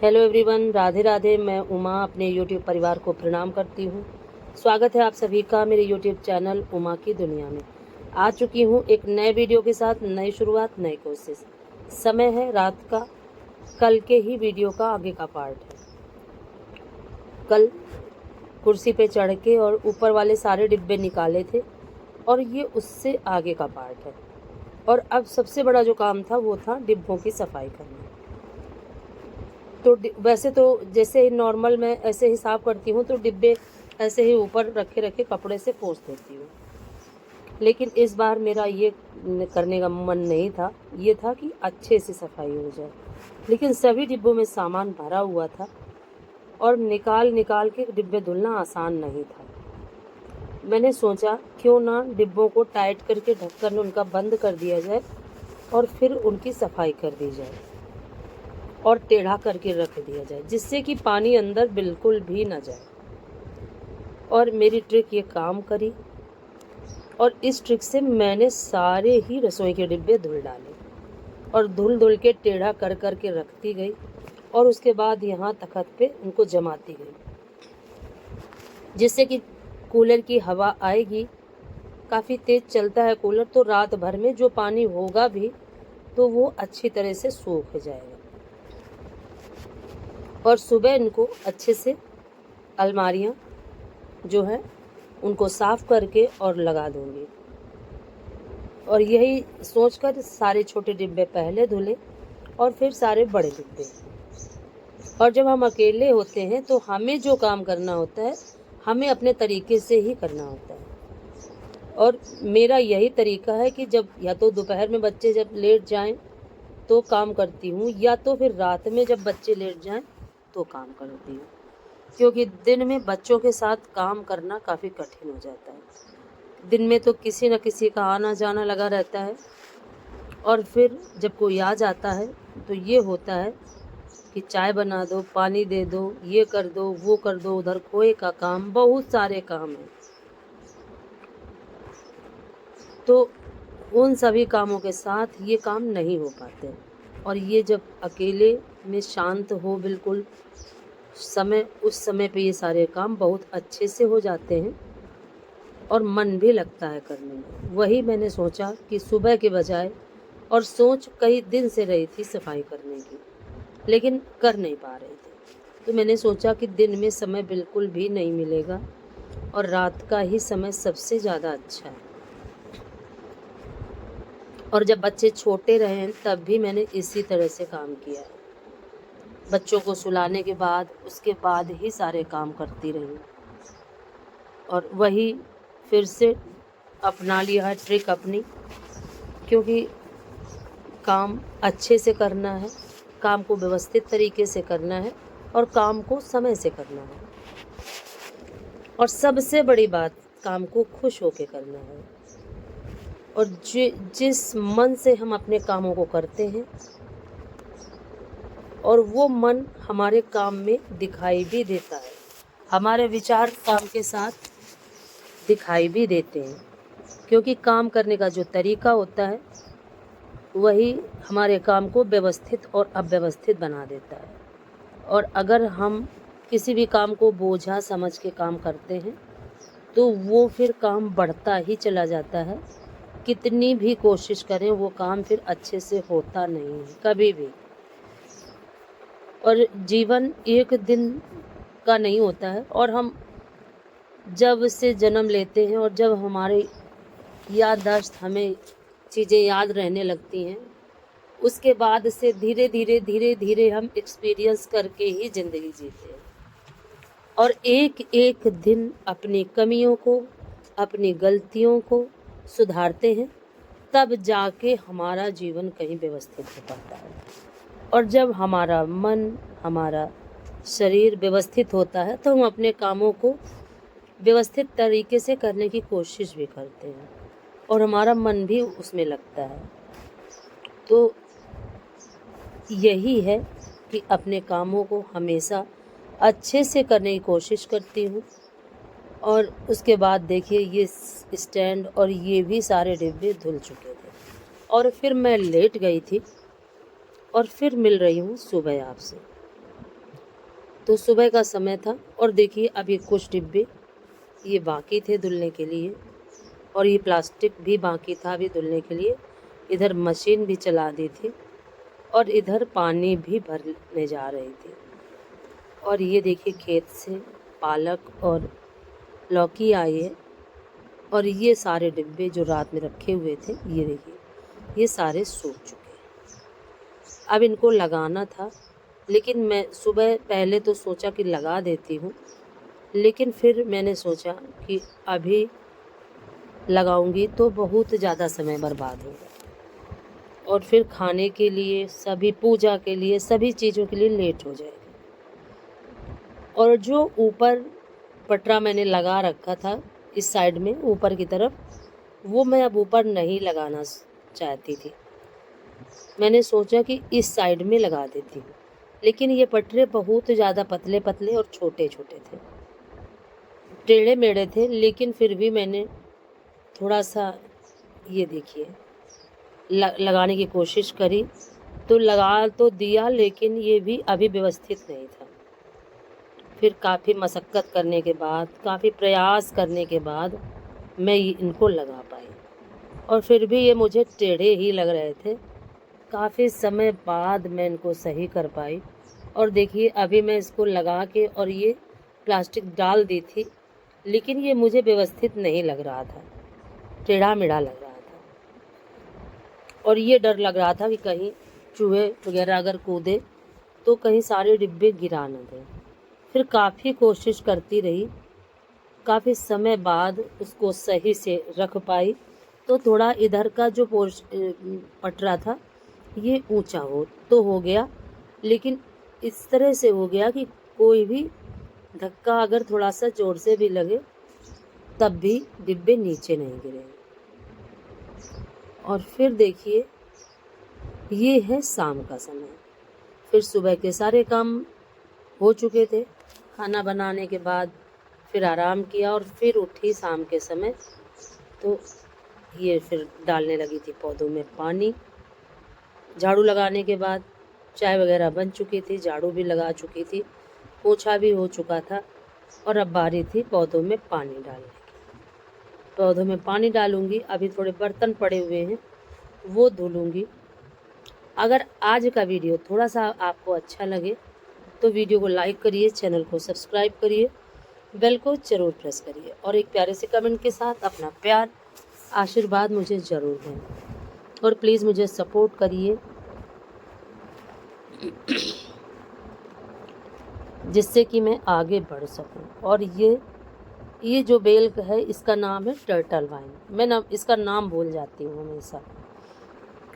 Hello everyone, Radhe Radhe. मैं उमा अपने YouTube परिवार को प्रणाम करती हूँ। स्वागत है आप सभी का मेरे यूट्यूब चैनल उमा की दुनिया में। आ चुकी हूँ एक नए वीडियो के साथ, नई शुरुआत, नई कोशिश। समय है रात का, कल के ही वीडियो का आगे का पार्ट है। कल कुर्सी पे चढ़ के और ऊपर वाले सारे डिब्बे निकाले थे और ये उससे आगे का पार्ट है। और अब सबसे बड़ा जो काम था वो था डिब्बों की सफाई करना। तो वैसे तो जैसे नॉर्मल मैं ऐसे ही साफ़ करती हूँ तो डिब्बे ऐसे ही ऊपर रखे रखे कपड़े से पोंछ देती हूँ, लेकिन इस बार मेरा ये करने का मन नहीं था। ये था कि अच्छे से सफाई हो जाए, लेकिन सभी डिब्बों में सामान भरा हुआ था और निकाल निकाल के डिब्बे धुलना आसान नहीं था। मैंने सोचा क्यों ना डिब्बों को टाइट करके ढक्कन उनका बंद कर दिया जाए और फिर उनकी सफाई कर दी जाए और टेढ़ा करके रख दिया जाए, जिससे कि पानी अंदर बिल्कुल भी ना जाए। और मेरी ट्रिक ये काम करी और इस ट्रिक से मैंने सारे ही रसोई के डिब्बे धुल डाले और धुल धुल के टेढ़ा कर कर के रखती गई और उसके बाद यहाँ तख्त पे उनको जमाती गई, जिससे कि कूलर की हवा आएगी। काफ़ी तेज़ चलता है कूलर, तो रात भर में जो पानी होगा भी तो वो अच्छी तरह से सूख जाएगा और सुबह इनको अच्छे से अलमारियाँ जो है उनको साफ़ करके और लगा दूँगी। और यही सोचकर सारे छोटे डिब्बे पहले धुले और फिर सारे बड़े डिब्बे। और जब हम अकेले होते हैं तो हमें जो काम करना होता है हमें अपने तरीके से ही करना होता है। और मेरा यही तरीका है कि जब या तो दोपहर में बच्चे जब लेट जाएं तो काम करती हूँ, या तो फिर रात में जब बच्चे लेट जाएं तो काम करती हूँ, क्योंकि दिन में बच्चों के साथ काम करना काफ़ी कठिन हो जाता है। दिन में तो किसी न किसी का आना जाना लगा रहता है और फिर जब कोई आ जाता है तो ये होता है कि चाय बना दो, पानी दे दो, ये कर दो, वो कर दो, उधर खोए का काम, बहुत सारे काम हैं। तो उन सभी कामों के साथ ये काम नहीं हो पाते। और ये जब अकेले में शांत हो बिल्कुल समय, उस समय पे ये सारे काम बहुत अच्छे से हो जाते हैं और मन भी लगता है करने में। वही मैंने सोचा कि सुबह के बजाय, और सोच कई दिन से रही थी सफाई करने की, लेकिन कर नहीं पा रहे थे। तो मैंने सोचा कि दिन में समय बिल्कुल भी नहीं मिलेगा और रात का ही समय सबसे ज़्यादा अच्छा है। और जब बच्चे छोटे रहे हैं तब भी मैंने इसी तरह से काम किया है। बच्चों को सुलाने के बाद उसके बाद ही सारे काम करती रही और वही फिर से अपना लिया है ट्रिक अपनी, क्योंकि काम अच्छे से करना है, काम को व्यवस्थित तरीके से करना है और काम को समय से करना है। और सबसे बड़ी बात, काम को खुश होकर करना है। और जिस मन से हम अपने कामों को करते हैं और वो मन हमारे काम में दिखाई भी देता है, हमारे विचार काम के साथ दिखाई भी देते हैं, क्योंकि काम करने का जो तरीका होता है वही हमारे काम को व्यवस्थित और अव्यवस्थित बना देता है। और अगर हम किसी भी काम को बोझा समझ के काम करते हैं तो वो फिर काम बढ़ता ही चला जाता है। कितनी भी कोशिश करें वो काम फिर अच्छे से होता नहीं है कभी भी। और जीवन एक दिन का नहीं होता है, और हम जब से जन्म लेते हैं और जब हमारी याददाश्त, हमें चीज़ें याद रहने लगती हैं, उसके बाद से धीरे धीरे धीरे धीरे हम एक्सपीरियंस करके ही ज़िंदगी जीते हैं और एक एक दिन अपनी कमियों को, अपनी गलतियों को सुधारते हैं, तब जाके हमारा जीवन कहीं व्यवस्थित हो पाता है। और जब हमारा मन, हमारा शरीर व्यवस्थित होता है तो हम अपने कामों को व्यवस्थित तरीके से करने की कोशिश भी करते हैं और हमारा मन भी उसमें लगता है। तो यही है कि अपने कामों को हमेशा अच्छे से करने की कोशिश करती हूँ। और उसके बाद देखिए ये स्टैंड और ये भी सारे डिब्बे धुल चुके थे और फिर मैं लेट गई थी और फिर मिल रही हूँ सुबह आपसे। तो सुबह का समय था और देखिए अब ये कुछ डिब्बे ये बाकी थे धुलने के लिए, और ये प्लास्टिक भी बाकी था अभी धुलने के लिए। इधर मशीन भी चला दी थी और इधर पानी भी भरने जा रही थी। और ये देखिए खेत से पालक और लौकी आई है, और ये सारे डिब्बे जो रात में रखे हुए थे ये देखिए ये सारे सूख चुके हैं। अब इनको लगाना था, लेकिन मैं सुबह पहले तो सोचा कि लगा देती हूँ, लेकिन फिर मैंने सोचा कि अभी लगाऊंगी तो बहुत ज़्यादा समय बर्बाद होगा और फिर खाने के लिए, सभी पूजा के लिए, सभी चीज़ों के लिए लेट हो जाएगा। और जो ऊपर पटरा मैंने लगा रखा था इस साइड में ऊपर की तरफ, वो मैं अब ऊपर नहीं लगाना चाहती थी। मैंने सोचा कि इस साइड में लगा देती हूँ, लेकिन ये पटरे बहुत ज़्यादा पतले पतले और छोटे छोटे थे, टेढ़े मेढ़े थे, लेकिन फिर भी मैंने थोड़ा सा ये देखिए लगाने की कोशिश करी, तो लगा तो दिया, लेकिन ये भी अभी व्यवस्थित नहीं था। फिर काफ़ी मशक्क़त करने के बाद, काफ़ी प्रयास करने के बाद मैं इनको लगा पाई, और फिर भी ये मुझे टेढ़े ही लग रहे थे। काफ़ी समय बाद मैं इनको सही कर पाई, और देखिए अभी मैं इसको लगा के और ये प्लास्टिक डाल दी थी, लेकिन ये मुझे व्यवस्थित नहीं लग रहा था, टेढ़ा मेढ़ा लग रहा था, और ये डर लग रहा था कि कहीं चूहे वगैरह अगर कूदे तो कहीं सारे डिब्बे गिरा न दें। फिर काफ़ी कोशिश करती रही, काफ़ी समय बाद उसको सही से रख पाई, तो थोड़ा इधर का जो पटरा था ये ऊंचा हो गया, लेकिन इस तरह से हो गया कि कोई भी धक्का अगर थोड़ा सा ज़ोर से भी लगे तब भी डिब्बे नीचे नहीं गिरे। और फिर देखिए ये है शाम का समय। फिर सुबह के सारे काम हो चुके थे, खाना बनाने के बाद फिर आराम किया, और फिर उठी शाम के समय, तो ये फिर डालने लगी थी पौधों में पानी। झाड़ू लगाने के बाद चाय वगैरह बन चुकी थी, झाड़ू भी लगा चुकी थी, पोछा भी हो चुका था, और अब बारी थी पौधों में पानी डालने की। पौधों में पानी डालूंगी, अभी थोड़े बर्तन पड़े हुए हैं वो धुलूंगी। अगर आज का वीडियो थोड़ा सा आपको अच्छा लगे तो वीडियो को लाइक करिए, चैनल को सब्सक्राइब करिए, बेल को ज़रूर प्रेस करिए, और एक प्यारे से कमेंट के साथ अपना प्यार आशीर्वाद मुझे ज़रूर दें, और प्लीज़ मुझे सपोर्ट करिए जिससे कि मैं आगे बढ़ सकूं। और ये जो बेल है इसका नाम है टर्टल वाइन। मैं इसका नाम भूल जाती हूँ हमेशा,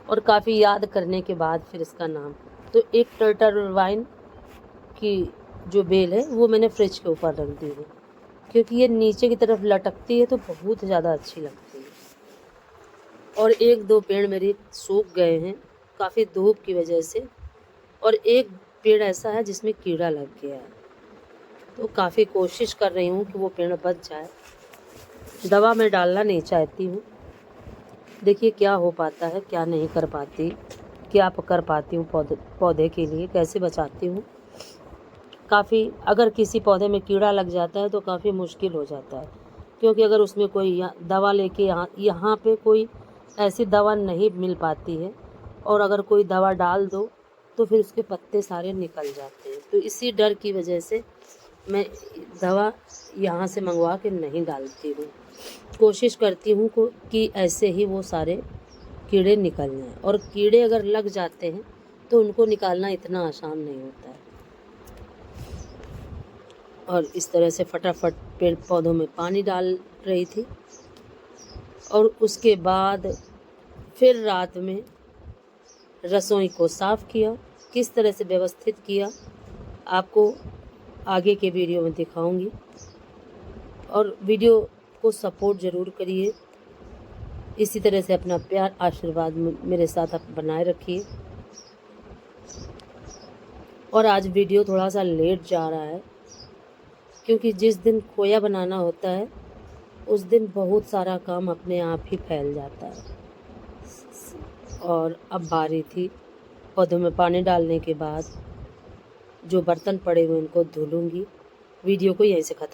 और काफ़ी याद करने के बाद फिर इसका नाम, तो एक टर्टल वाइन की जो बेल है वो मैंने फ्रिज के ऊपर रख दी है, क्योंकि ये नीचे की तरफ लटकती है तो बहुत ज़्यादा अच्छी लगती है। और एक दो पेड़ मेरे सूख गए हैं काफ़ी धूप की वजह से, और एक पेड़ ऐसा है जिसमें कीड़ा लग गया है, तो काफ़ी कोशिश कर रही हूँ कि वो पेड़ बच जाए। दवा मैं डालना नहीं चाहती हूँ, देखिए क्या हो पाता है, क्या नहीं कर पाती, क्या कर पाती हूँ पौधे के लिए, कैसे बचाती हूँ। काफ़ी अगर किसी पौधे में कीड़ा लग जाता है तो काफ़ी मुश्किल हो जाता है, क्योंकि अगर उसमें कोई दवा लेके यहाँ पे कोई ऐसी दवा नहीं मिल पाती है, और अगर कोई दवा डाल दो तो फिर उसके पत्ते सारे निकल जाते हैं। तो इसी डर की वजह से मैं दवा यहाँ से मंगवा के नहीं डालती हूँ, कोशिश करती हूँ कि ऐसे ही वो सारे कीड़े निकल जाएं, और कीड़े अगर लग जाते हैं तो उनको निकालना इतना आसान नहीं होता है। और इस तरह से फटाफट पेड़ पौधों में पानी डाल रही थी, और उसके बाद फिर रात में रसोई को साफ़ किया, किस तरह से व्यवस्थित किया आपको आगे के वीडियो में दिखाऊंगी। और वीडियो को सपोर्ट ज़रूर करिए, इसी तरह से अपना प्यार आशीर्वाद मेरे साथ आप बनाए रखिए। और आज वीडियो थोड़ा सा लेट जा रहा है, क्योंकि जिस दिन खोया बनाना होता है उस दिन बहुत सारा काम अपने आप ही फैल जाता है। और अब बारी थी पौधों में पानी डालने के बाद जो बर्तन पड़े हुए उनको धुलूँगी। वीडियो को यहीं से ख़त्म